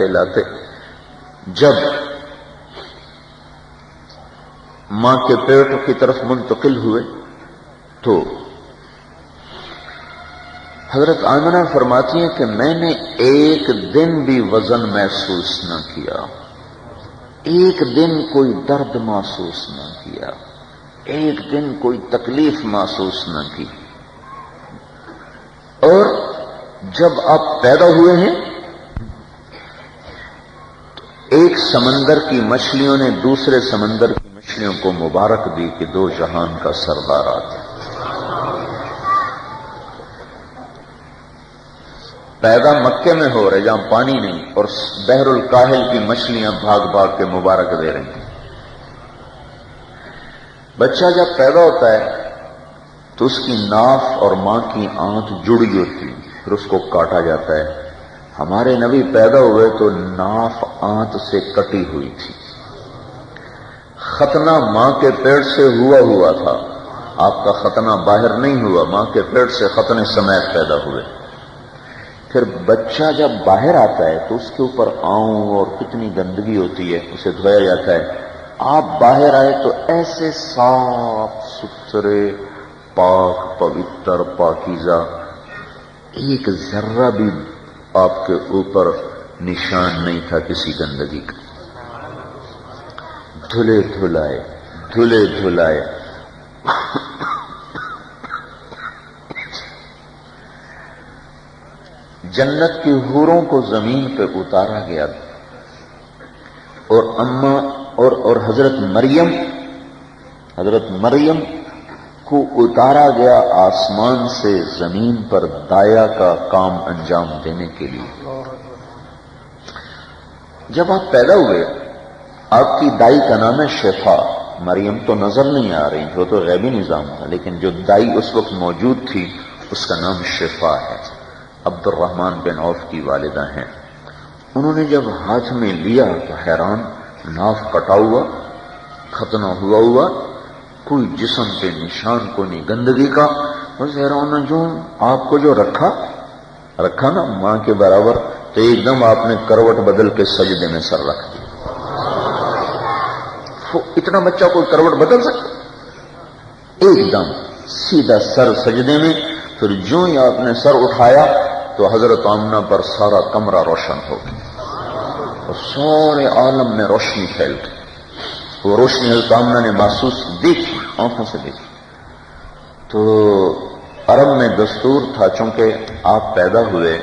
لاتے جب ماں کے پیٹ کی طرف منتقل ہوئے تو حضرت آمنہ فرماتی ہیں کہ میں نے ایک دن بھی وزن محسوس نہ کیا، ایک دن کوئی درد محسوس نہ کیا، ایک دن کوئی تکلیف محسوس نہ کی۔ اور جب آپ پیدا ہوئے ہیں تو ایک سمندر کی مچھلیوں نے دوسرے سمندر کی مچھلیوں کو مبارک دی کہ دو جہان کا سردار آتا ہے۔ پیدا مکے میں ہو رہے جہاں پانی نہیں، اور بحر الکاہل کی مچھلیاں بھاگ بھاگ کے مبارک دے رہی ہیں۔ بچہ جب پیدا ہوتا ہے تو اس کی ناف اور ماں کی آنت جڑی ہوتی، پھر اس کو کاٹا جاتا ہے۔ ہمارے نبی پیدا ہوئے تو ناف آنت سے کٹی ہوئی تھی، ختنہ ماں کے پیٹ سے ہوا تھا، آپ کا ختنہ باہر نہیں ہوا، ماں کے پیٹ سے ختنے سمیت پیدا ہوئے۔ پھر بچہ جب باہر آتا ہے تو اس کے اوپر آؤں اور کتنی گندگی ہوتی ہے، اسے دھویا جاتا ہے۔ آپ باہر آئے تو ایسے صاف ستھرے پاک پوتر پاکیزہ، ایک ذرہ بھی آپ کے اوپر نشان نہیں تھا کسی گندگی کا، دھلے دھلائے۔ جنت کی حوروں کو زمین پہ اتارا گیا اور اماں اور حضرت مریم کو اتارا گیا آسمان سے زمین پر دایا کا کام انجام دینے کے لیے۔ جب آپ پیدا ہوئے آپ کی دائی کا نام ہے شفا۔ مریم تو نظر نہیں آ رہی، وہ تو غیبی نظام تھا، لیکن جو دائی اس وقت موجود تھی اس کا نام شفا ہے، عبد الرحمن بن عوف کی والدہ ہیں۔ انہوں نے جب ہاتھ میں لیا تو حیران، ناف کٹا ہوا، ختنہ ہوا، کوئی جسم پہ نشان کو نہیں گندگی کا۔ بس حیران جو آپ کو جو رکھا نا ماں کے برابر، تو ایک دم آپ نے کروٹ بدل کے سجدے میں سر رکھ دیا۔ اتنا بچہ کوئی کروٹ بدل سکتا؟ ایک دم سیدھا سر سجدے میں۔ پھر جو ہی آپ نے سر اٹھایا تو حضرت آمنہ پر سارا کمرہ روشن ہو گیا اور سارے عالم میں روشنی پھیل گئی۔ وہ روشنی حضرت آمنہ نے محسوس دیکھی، آنکھوں سے دیکھی۔ تو عرب میں دستور تھا، چونکہ آپ پیدا ہوئے،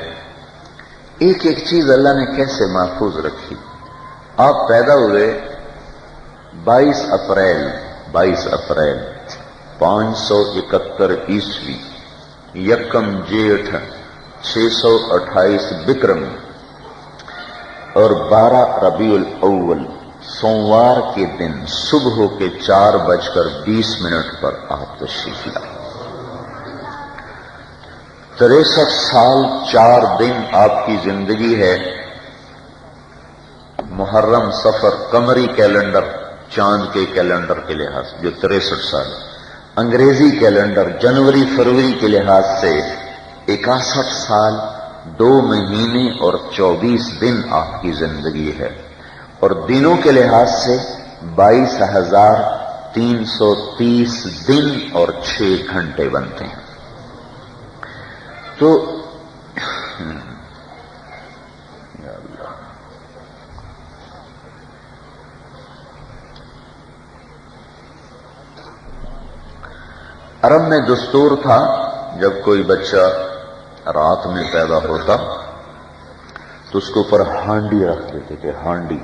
ایک ایک چیز اللہ نے کیسے محفوظ رکھی۔ آپ پیدا ہوئے 22 اپریل 571 عیسوی، یکم جیٹھ 628 بکرم اور 12 ربیع الاول سوموار کے دن صبح کے 4:20 پر آپ تشریف لائے۔ 63 سال 4 دن آپ کی زندگی ہے۔ محرم صفر قمری کیلنڈر، چاند کے کیلنڈر کے لحاظ جو 63 سال، انگریزی کیلنڈر جنوری فروری کے لحاظ سے 61 سال 2 مہینے اور 24 دن آپ کی زندگی ہے، اور دنوں کے لحاظ سے 22,330 دن اور 6 گھنٹے بنتے ہیں۔ تو عرب میں دستور تھا جب کوئی بچہ رات میں پیدا ہوتا تو اس کے اوپر ہانڈی رکھ دیتے تھے، ہانڈی،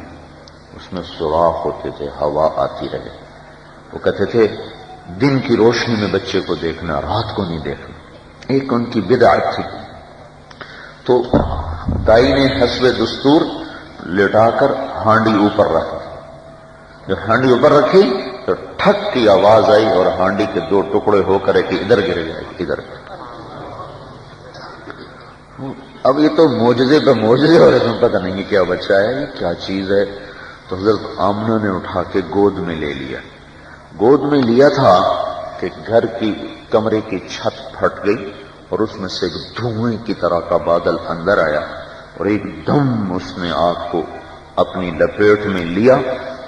اس میں سوراخ ہوتے تھے، ہوا آتی رہے۔ وہ کہتے تھے دن کی روشنی میں بچے کو دیکھنا، رات کو نہیں دیکھنا، ایک ان کی بدعت تھی۔ تو دائی نے حسب دستور لٹا کر ہانڈی اوپر رکھ دی۔ جب ہانڈی اوپر رکھی تو ٹھک کی آواز آئی اور ہانڈی کے 2 ٹکڑے ہو کر ایک ادھر گر گئے، ادھر۔ اب یہ تو معجزے پہ معجزے ہو رہے، تمہیں پتہ نہیں کیا بچہ ہے، یہ کیا چیز ہے۔ تو حضرت آمنہ نے اٹھا کے گود میں لے لیا۔ گود میں لیا تھا کہ گھر کی کمرے کی چھت پھٹ گئی اور اس میں سے ایک دھوئیں کی طرح کا بادل اندر آیا اور ایک دم اس نے آگ کو اپنی لپیٹ میں لیا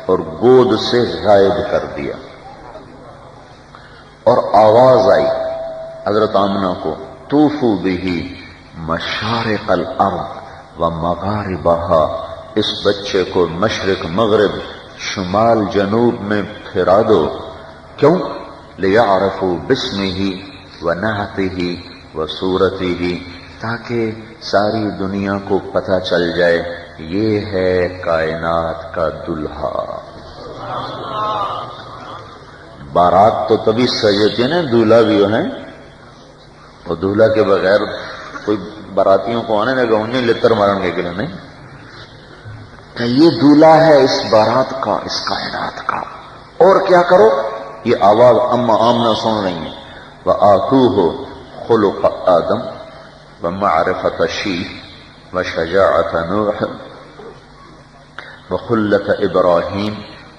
اور گود سے غائب کر دیا. اور آواز آئی حضرت آمنہ کو، طوفوا بہ مشارق الارض و مغاربہا، اس بچے کو مشرق مغرب شمال جنوب میں پھرا دو. کیوں؟ لیعرفوا باسمہ و نعتہ و صورتہ، تاکہ ساری دنیا کو پتہ چل جائے یہ ہے کائنات کا دلہا. بارات تو تبھی سجتی ہے نا دولہا بھی ہے، اور دولہا کے بغیر کوئی باراتیوں کو آنے لگا انہیں لتر مارنے کے لیے نہیں کہ یہ دولہا ہے اس بارات کا، اس کائنات کا. اور کیا کرو؟ یہ آواز اما آمنہ سن رہی ہیں. وَآتُوهُ خُلُقَ آدم ومعرفة شیخ وشجاعة نوح وخلة ابراہیم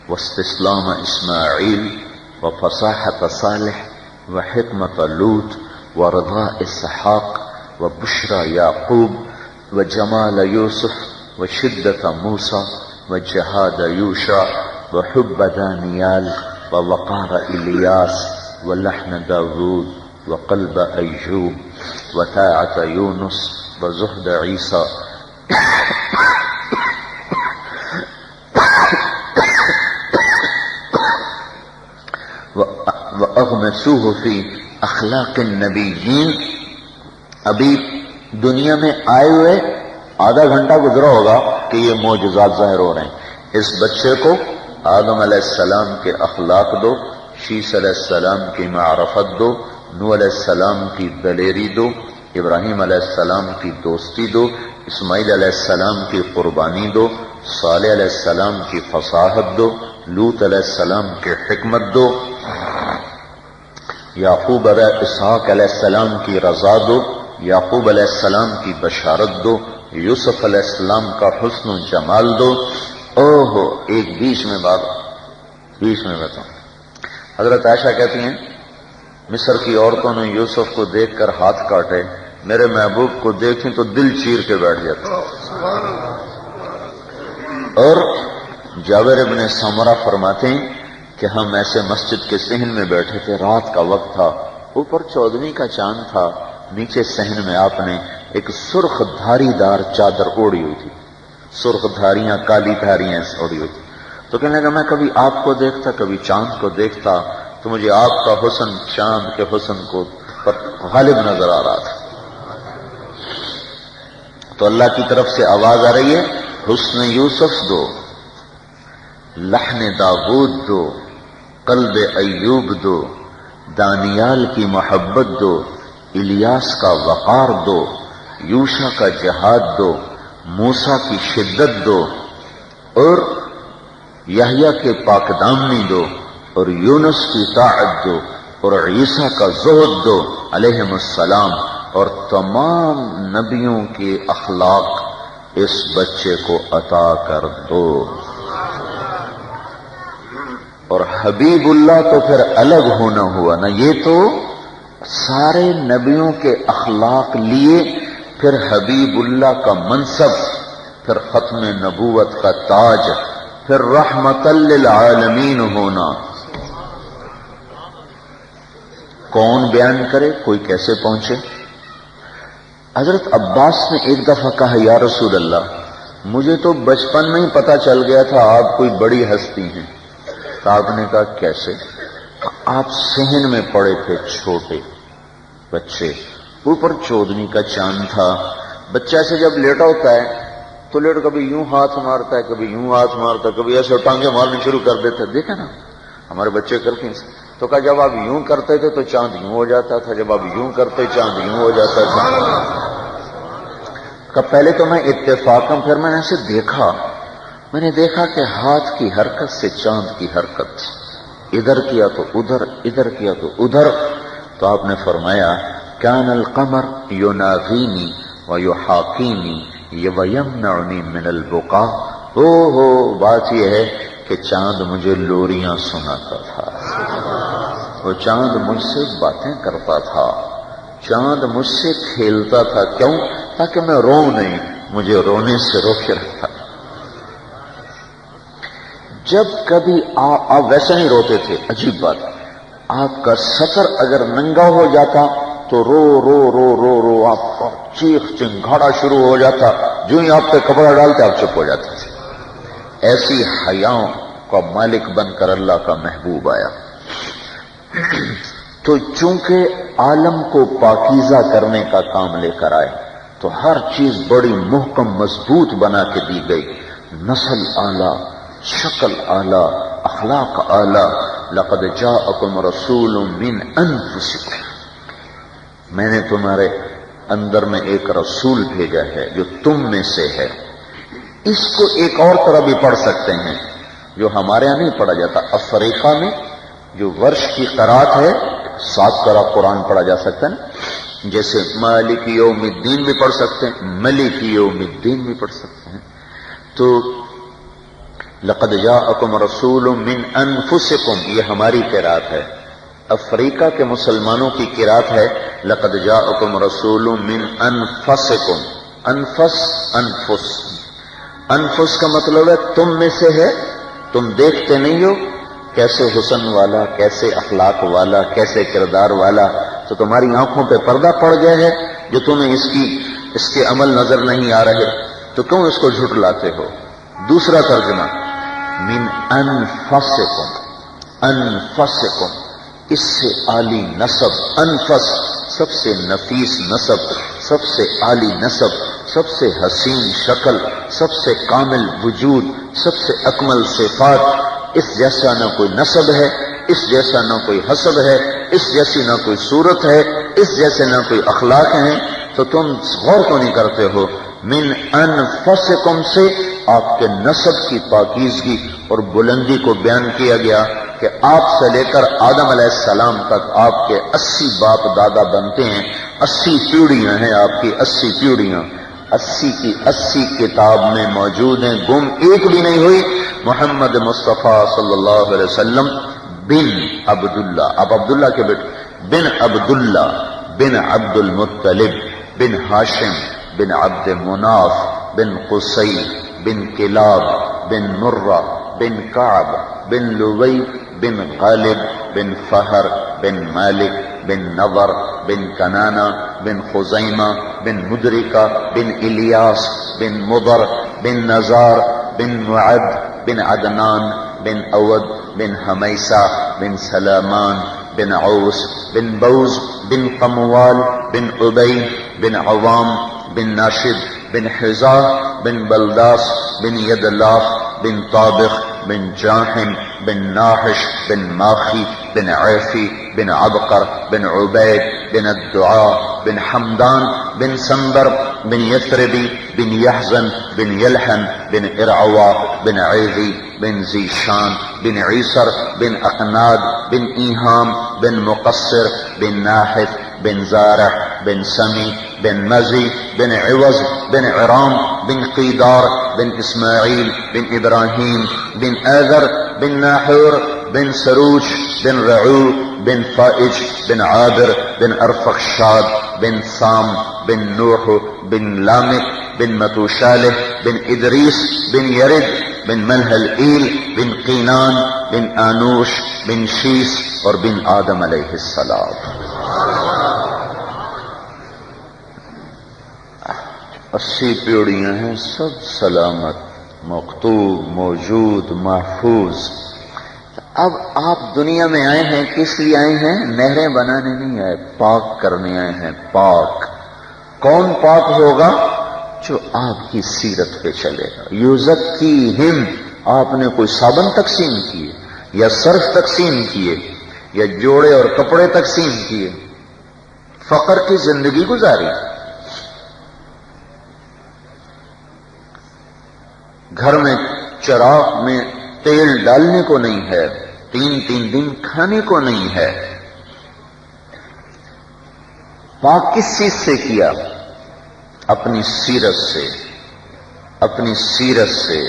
واستسلام اسماعیل وفصاحة صالح وحکمة لوط ورضاء اسحاق وبشرى یعقوب وجمال یوسف وشدة موسى وجہاد یوشع وحب دانیال ووقار الیاس ولحن داود وقلب ایوب وطاعة یونس وزہد عیسیٰ وَأَغْمَسُوهُ فِي اخلاق النبیین. ابھی دنیا میں آئے ہوئے آدھا گھنٹہ گزرا ہوگا کہ یہ معجزات ظاہر ہو رہے ہیں. اس بچے کو آدم علیہ السلام کے اخلاق دو، شیس علیہ السلام کی معرفت دو، نوح علیہ السلام کی دلیری دو، ابراہیم علیہ السلام کی دوستی دو، اسماعیل علیہ السلام کی قربانی دو، صالح علیہ السلام کی فصاحت دو، لوط علیہ السلام کی حکمت دو، یعقوب علیہ اسحاق علیہ السلام کی رضا دو، یعقوب علیہ السلام کی بشارت دو، یوسف علیہ السلام کا حسن و جمال دو. اوہو ایک بیچ میں بتاؤں. حضرت عائشہ کہتی ہیں مصر کی عورتوں نے یوسف کو دیکھ کر ہاتھ کاٹے، میرے محبوب کو دیکھیں تو دل چیر کے بیٹھ جاتا. اور جابر ابن سمرہ فرماتے ہیں کہ ہم ایسے مسجد کے صحن میں بیٹھے تھے، رات کا وقت تھا، اوپر 14ویں کا چاند تھا، نیچے صحن میں آپ نے ایک سرخ دھاری دار چادر اوڑی ہوئی تھی، سرخ دھاریاں کالی دھاریاں اوڑی ہوئی تھی. تو کہنے لگا میں کبھی آپ کو دیکھتا کبھی چاند کو دیکھتا تو مجھے آپ کا حسن چاند کے حسن کو پر غالب نظر آ رہا تھا. تو اللہ کی طرف سے آواز آ رہی ہے حسن یوسف دو، لحن داود دو، قلب ایوب دو، دانیال کی محبت دو، الیاس کا وقار دو، یوشع کا جہاد دو، موسیٰ کی شدت دو، اور یحییٰ کے پاک دامنی دو، اور یونس کی طاعت دو، اور عیسیٰ کا زہد دو علیہم السلام، اور تمام نبیوں کے اخلاق اس بچے کو عطا کر دو. اور حبیب اللہ تو پھر الگ ہونا ہوا نا، یہ تو سارے نبیوں کے اخلاق لیے، پھر حبیب اللہ کا منصب، پھر ختم نبوت کا تاج، پھر رحمت للعالمین ہونا. کون بیان کرے، کوئی کیسے پہنچے؟ حضرت عباس نے ایک دفعہ کہا یا رسول اللہ مجھے تو بچپن میں ہی پتا چل گیا تھا آپ کوئی بڑی ہستی ہیں. تو آپ نے کہا کیسے؟ آپ صحن میں پڑے تھے چھوٹے بچے، اوپر 14ویں کا چاند تھا. بچہ سے جب لیٹا ہوتا ہے تو لیٹ کبھی یوں ہاتھ مارتا ہے، کبھی یوں ہاتھ مارتا ہے، کبھی ایسے ٹانگیں مارنے شروع کر دیتے. دیکھا نا ہمارے بچے کرتے ہیں. تو کہا جب آپ یوں کرتے تھے تو چاند یوں ہو جاتا تھا، جب آپ یوں کرتے چاند یوں ہو جاتا تھا. کہ پہلے تو میں اتفاقاً پھر میں نے اسے دیکھا، میں نے دیکھا کہ ہاتھ کی حرکت سے چاند کی حرکت، ادھر کیا تو ادھر، ادھر کیا تو ادھر. تو آپ نے فرمایا کان القمر یناغینی ویحاکینی ویمنعنی من البقاء. بات یہ ہے کہ چاند مجھے لوریاں سناتا تھا، وہ چاند مجھ سے باتیں کرتا تھا، چاند مجھ سے کھیلتا تھا. کیوں؟ تاکہ میں روؤں نہیں، مجھے رونے سے روکے رکھتا. جب کبھی آپ ویسے نہیں روتے تھے، عجیب بات، آپ کا سطر اگر ننگا ہو جاتا تو رو رو رو رو رو آپ کا چیخ چنگھاڑا شروع ہو جاتا، جو ہی آپ پہ کپڑا ڈالتے آپ چپ ہو جاتے تھے. ایسی حیاؤں کا مالک بن کر اللہ کا محبوب آیا. تو چونکہ عالم کو پاکیزہ کرنے کا کام لے کر آئے تو ہر چیز بڑی محکم مضبوط بنا کے دی گئی. نسل اعلیٰ، شکل اعلیٰ، اخلاق اعلیٰ. لقد جاءکم رسول من انفسکم، میں نے تمہارے اندر میں ایک رسول بھیجا ہے جو تم میں سے ہے. اس کو ایک اور طرح بھی پڑھ سکتے ہیں جو ہمارے یہاں نہیں پڑھا جاتا. افریقہ میں جو ورش کی قرات ہے 7 طرح قرآن پڑھا جا سکتا ہے، جیسے مالک یوم الدین بھی پڑھ سکتے ہیں، ملک یوم الدین بھی پڑھ سکتے ہیں. تو لقد جاءکم رسول من انفسکم یہ ہماری قرات ہے. افریقہ کے مسلمانوں کی قرات ہے لقد جاءکم رسول من انفسکم. انفس انفس، انفس کا مطلب ہے تم میں سے ہے، تم دیکھتے نہیں ہو کیسے حسن والا، کیسے اخلاق والا، کیسے کردار والا، تو تمہاری آنکھوں پہ پردہ پڑ گیا ہے جو تمہیں اس کے عمل نظر نہیں آ رہے، تو کیوں اس کو جھٹلاتے ہو. دوسرا ترجمہ من انفسکم، انفسکم اس سے عالی نسب. انفس سب سے نفیس نسب، سب سے عالی نسب، سب سے حسین شکل، سب سے کامل وجود، سب سے اکمل صفات. اس جیسا نہ کوئی نسب ہے، اس جیسا نہ کوئی حسب ہے، اس جیسی نہ کوئی صورت ہے، اس جیسے نہ کوئی اخلاق ہیں. تو تم غور تو نہیں کرتے ہو. من انفسکم سے آپ کے نسب کی پاکیزگی اور بلندی کو بیان کیا گیا کہ آپ سے لے کر آدم علیہ السلام تک آپ کے 80 باپ دادا بنتے ہیں. 80 پیڑیاں ہیں آپ کی، 80 پیڑیاں، 80 کی 80 کتاب میں موجود ہیں، گم ایک بھی نہیں ہوئی. محمد مصطفیٰ صلی اللہ علیہ وسلم بن عبداللہ، اب عبداللہ کے بیٹے، بن عبداللہ بن عبد المطلب بن ہاشم بن عبد مناف بن قصی بن کلاب بن مرہ بن کعب بن لوی بن غالب بن فہر بن مالک بن نضر بن کنانہ بن خزیمہ بن مدرکہ بن الیاس بن مضر بن نزار بن معد بن عدنان بن اود بن حمیسہ بن سلامان بن عوس بن بوز بن قموال بن عبید بن عوام بن ناشد بن حزاء بن بلداس بن یدلاف بن طابخ بن جاحم بن ناحش بن ماخی بن عیفی بن عبقر بن عبید بن الدعاء بن حمدان بن سنبر بن یثربی بن یحزن بن یلحن بن ارعوا بن عیذی بن زیشان بن عیسر بن اقناد بن ایہام بن مقصر بن ناحث بن زارع بن سمی بن مزی بن عوض بن عرام بن قیدار بن اسماعیل بن ابراہیم بن آذر بن ناحور بن سروج بن رعو بن فائج بن عابر بن ارفخشاد بن سام بن نوح بن لامک بن متوشالح بن ادریس بن یرد بن ملحل ایل بن قینان بن آنوش بن شیس اور بن آدم علیہ السلام. 80 پیڑیاں ہیں، سب سلامت، مکتوب، موجود، محفوظ. اب آپ دنیا میں آئے ہیں، کس لیے آئے ہیں؟ نہریں بنانے نہیں آئے، پاک کرنے آئے ہیں. پاک کون پاک ہوگا؟ جو آپ کی سیرت پہ چلے گا. یزکیہم، آپ نے کوئی صابن تقسیم کیے یا صرف تقسیم کیے یا جوڑے اور کپڑے تقسیم کیے؟ فقر کی زندگی گزاری. گھر میں چراغ میں تیل ڈالنے کو نہیں ہے، 3 دن کھانے کو نہیں ہے. پاک کس چیز سے کیا؟ اپنی سیرت سے، اپنی سیرت سے،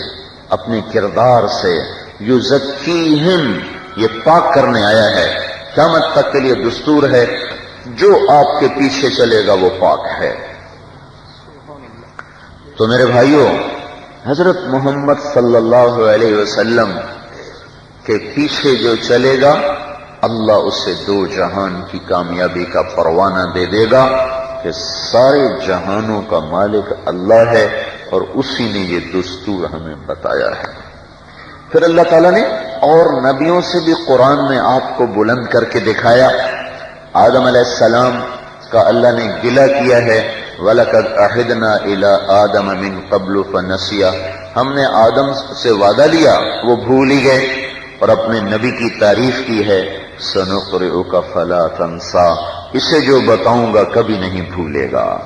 اپنے کردار سے. یزکیہم، یہ پاک کرنے آیا ہے. قیامت تک کے لیے دستور ہے، جو آپ کے پیچھے چلے گا وہ پاک ہے. تو میرے بھائیوں، حضرت محمد صلی اللہ علیہ وسلم کے پیچھے جو چلے گا اللہ اسے دو جہان کی کامیابی کا پروانہ دے دے گا کہ سارے جہانوں کا مالک اللہ ہے اور اسی نے یہ دستور ہمیں بتایا ہے۔ پھر اللہ تعالیٰ نے اور نبیوں سے بھی قرآن میں آپ کو بلند کر کے دکھایا۔ آدم علیہ السلام کا اللہ نے گلہ کیا ہے، وَلَقَدْ عَهِدْنَا إِلَىٰ آدَمَ مِن قَبْلُ فَنَسِيَ، ہم نے آدم سے وعدہ لیا، وہ بھول ہی گئے، اور اپنے نبی کی تعریف کی ہے، سَنُقْرِئُكَ فَلَا تَنسَىٰ، اسے جو بتاؤں گا کبھی نہیں بھولے گا۔